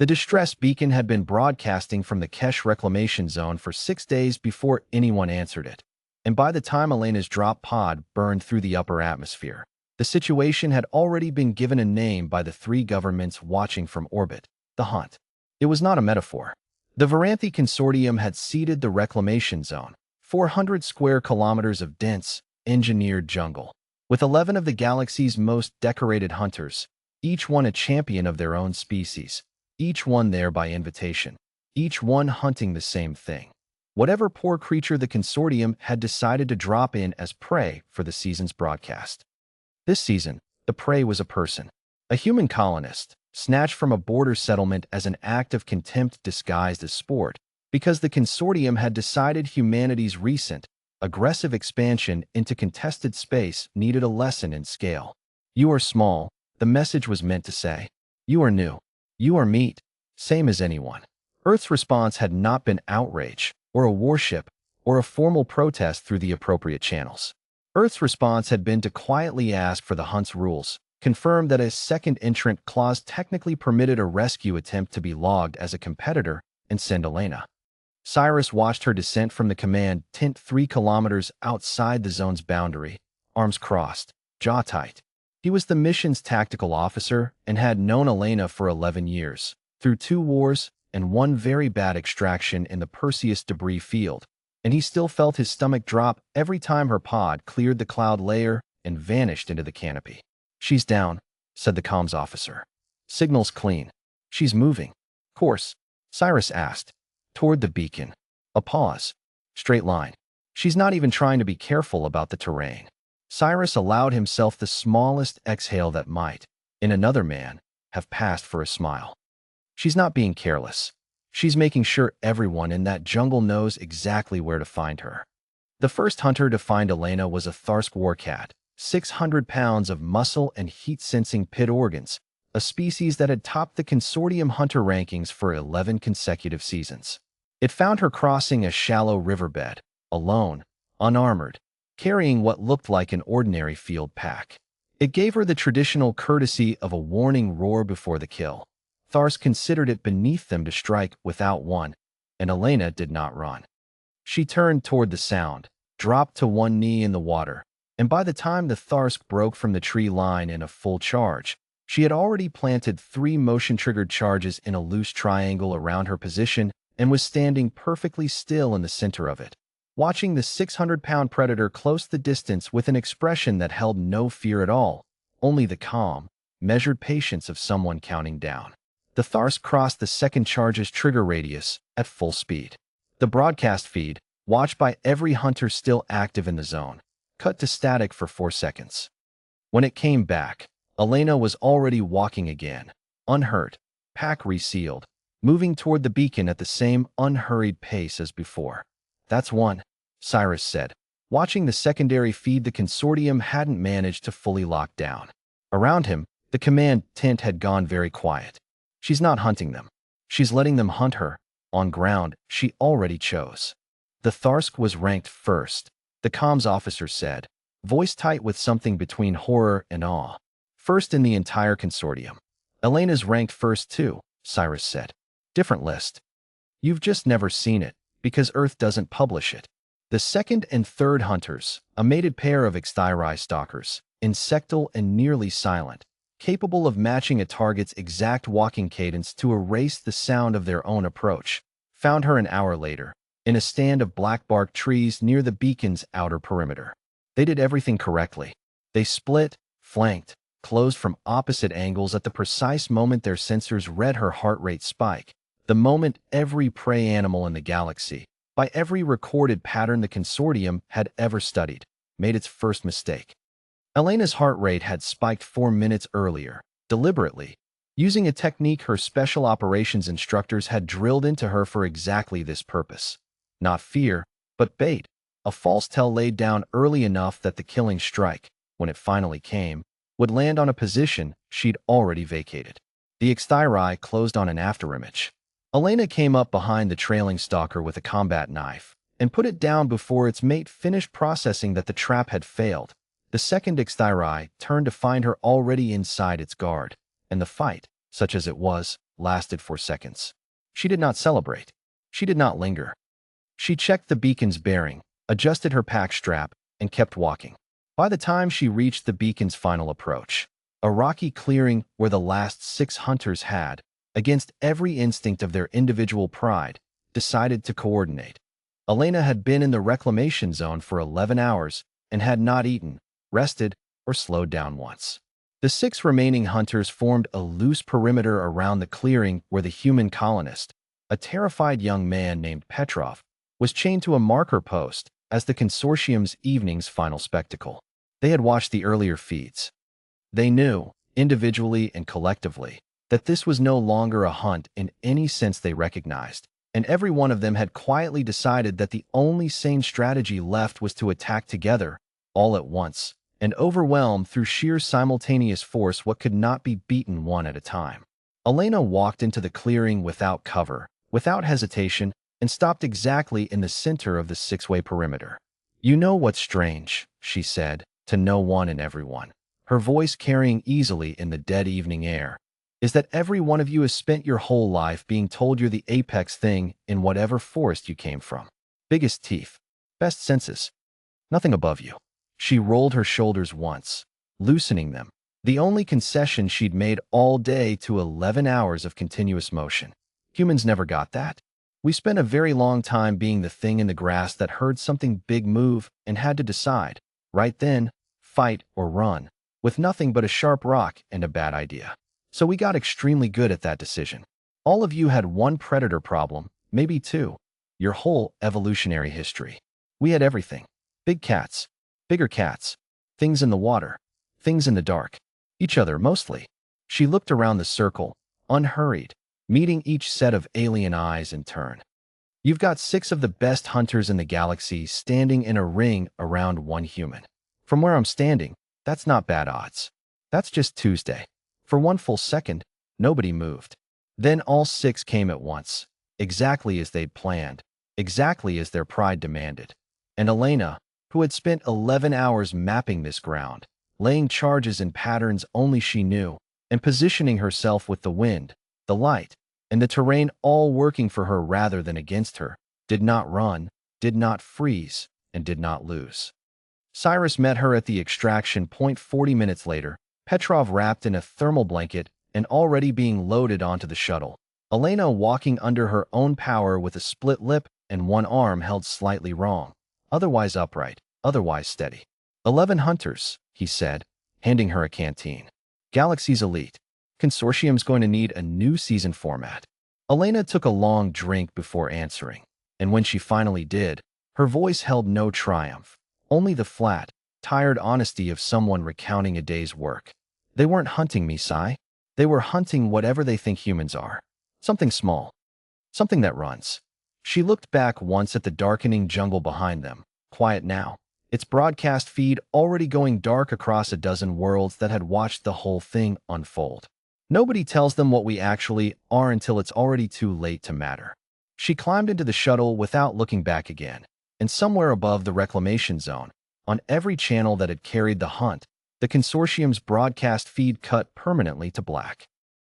The distress beacon had been broadcasting from the Kesh reclamation zone for 6 days before anyone answered it, and by the time Elena's drop pod burned through the upper atmosphere, the situation had already been given a name by the three governments watching from orbit: the hunt. It was not a metaphor. The Varanthi Consortium had seeded the reclamation zone, 400 square kilometers of dense, engineered jungle, with 11 of the galaxy's most decorated hunters, each one a champion of their own species, each one there by invitation, each one hunting the same thing: whatever poor creature the consortium had decided to drop in as prey for the season's broadcast. This season, the prey was a person, a human colonist, snatched from a border settlement as an act of contempt disguised as sport, because the consortium had decided humanity's recent, aggressive expansion into contested space needed a lesson in scale. You are small, the message was meant to say. You are new. You are meat, same as anyone. Earth's response had not been outrage, or a warship, or a formal protest through the appropriate channels. Earth's response had been to quietly ask for the hunt's rules, confirm that a second entrant clause technically permitted a rescue attempt to be logged as a competitor, and send Elena. Cyrus watched her descent from the command tent 3 kilometers outside the zone's boundary, arms crossed, jaw tight. He was the mission's tactical officer and had known Elena for 11 years, through 2 wars and 1 very bad extraction in the Perseus debris field, and he still felt his stomach drop every time her pod cleared the cloud layer and vanished into the canopy. "She's down," said the comms officer. "Signal's clean. She's moving." "Course?" Cyrus asked. "Toward the beacon." A pause. "Straight line. She's not even trying to be careful about the terrain." Cyrus allowed himself the smallest exhale that might, in another man, have passed for a smile. "She's not being careless. She's making sure everyone in that jungle knows exactly where to find her." The first hunter to find Elena was a Tharsk warcat, 600 pounds of muscle and heat-sensing pit organs, a species that had topped the consortium hunter rankings for 11 consecutive seasons. It found her crossing a shallow riverbed, alone, unarmored, carrying what looked like an ordinary field pack. It gave her the traditional courtesy of a warning roar before the kill. Thars considered it beneath them to strike without one, and Elena did not run. She turned toward the sound, dropped to one knee in the water, and by the time the Tharsk broke from the tree line in a full charge, she had already planted 3 motion-triggered charges in a loose triangle around her position and was standing perfectly still in the center of it, watching the 600-pound predator close the distance with an expression that held no fear at all, only the calm, measured patience of someone counting down. The Tharsk crossed the second charge's trigger radius at full speed. The broadcast feed, watched by every hunter still active in the zone, cut to static for 4 seconds. When it came back, Elena was already walking again, unhurt, pack resealed, moving toward the beacon at the same unhurried pace as before. "That's one," Cyrus said, watching the secondary feed the consortium hadn't managed to fully lock down. Around him, the command tent had gone very quiet. "She's not hunting them. She's letting them hunt her, on ground she already chose." The Tharsk was ranked first, the comms officer said, voice tight with something between horror and awe. "First in the entire consortium." "Elena's ranked first too," Cyrus said. "Different list. You've just never seen it, because Earth doesn't publish it." The second and third hunters, a mated pair of Xthyri stalkers, insectal and nearly silent, capable of matching a target's exact walking cadence to erase the sound of their own approach, found her an hour later, in a stand of black-bark trees near the beacon's outer perimeter. They did everything correctly. They split, flanked, closed from opposite angles at the precise moment their sensors read her heart rate spike, the moment every prey animal in the galaxy, by every recorded pattern the consortium had ever studied, made its first mistake. Elena's heart rate had spiked 4 minutes earlier, deliberately, using a technique her special operations instructors had drilled into her for exactly this purpose. Not fear, but bait, a false tell laid down early enough that the killing strike, when it finally came, would land on a position she'd already vacated. The Xthyri closed on an afterimage. Elena came up behind the trailing stalker with a combat knife and put it down before its mate finished processing that the trap had failed. The second Xthyri turned to find her already inside its guard, and the fight, such as it was lasted for seconds. She did not celebrate. She did not linger. She checked the beacon's bearing, adjusted her pack strap, and kept walking. By the time she reached the beacon's final approach, a rocky clearing where the last 6 hunters had, against every instinct of their individual pride, decided to coordinate. Elena had been in the reclamation zone for 11 hours and had not eaten, rested, or slowed down once. The 6 remaining hunters formed a loose perimeter around the clearing where the human colonist, a terrified young man named Petrov, was chained to a marker post as the consortium's evening's final spectacle. They had watched the earlier feeds. They knew, individually and collectively, that this was no longer a hunt in any sense they recognized, and every one of them had quietly decided that the only sane strategy left was to attack together, all at once, and overwhelm through sheer simultaneous force what could not be beaten one at a time. Elena walked into the clearing without cover, without hesitation, and stopped exactly in the center of the 6-way perimeter. "You know what's strange," she said, to no one and everyone, her voice carrying easily in the dead evening air, "is that every one of you has spent your whole life being told you're the apex thing in whatever forest you came from. Biggest teeth, best senses, nothing above you." She rolled her shoulders once, loosening them, the only concession she'd made all day to 11 hours of continuous motion. Humans never got that. We spent a very long time being the thing in the grass that heard something big move and had to decide, right then, fight or run, with nothing but a sharp rock and a bad idea. So we got extremely good at that decision. All of you had one predator problem, maybe 2, your whole evolutionary history. We had everything. Big cats, bigger cats, things in the water, things in the dark, each other mostly. She looked around the circle, unhurried, meeting each set of alien eyes in turn. You've got 6 of the best hunters in the galaxy standing in a ring around one human. From where I'm standing, that's not bad odds. That's just Tuesday. For one full second, nobody moved. Then all 6 came at once, exactly as they'd planned, exactly as their pride demanded. And Elena, who had spent 11 hours mapping this ground, laying charges in patterns only she knew, and positioning herself with the wind, the light, and the terrain all working for her rather than against her, did not run, did not freeze, and did not lose. Cyrus met her at the extraction point 40 minutes later, Petrov wrapped in a thermal blanket and already being loaded onto the shuttle. Elena walking under her own power with a split lip and one arm held slightly wrong, otherwise upright, otherwise steady. 11 hunters, he said, handing her a canteen. Galaxy's elite. Consortium's going to need a new season format. Elena took a long drink before answering, and when she finally did, her voice held no triumph, only the flat, tired honesty of someone recounting a day's work. They weren't hunting me, Sai. They were hunting whatever they think humans are. Something small. Something that runs. She looked back once at the darkening jungle behind them, quiet now, its broadcast feed already going dark across a dozen worlds that had watched the whole thing unfold. Nobody tells them what we actually are until it's already too late to matter. She climbed into the shuttle without looking back again, and somewhere above the reclamation zone, on every channel that had carried the hunt, the consortium's broadcast feed cut permanently to black.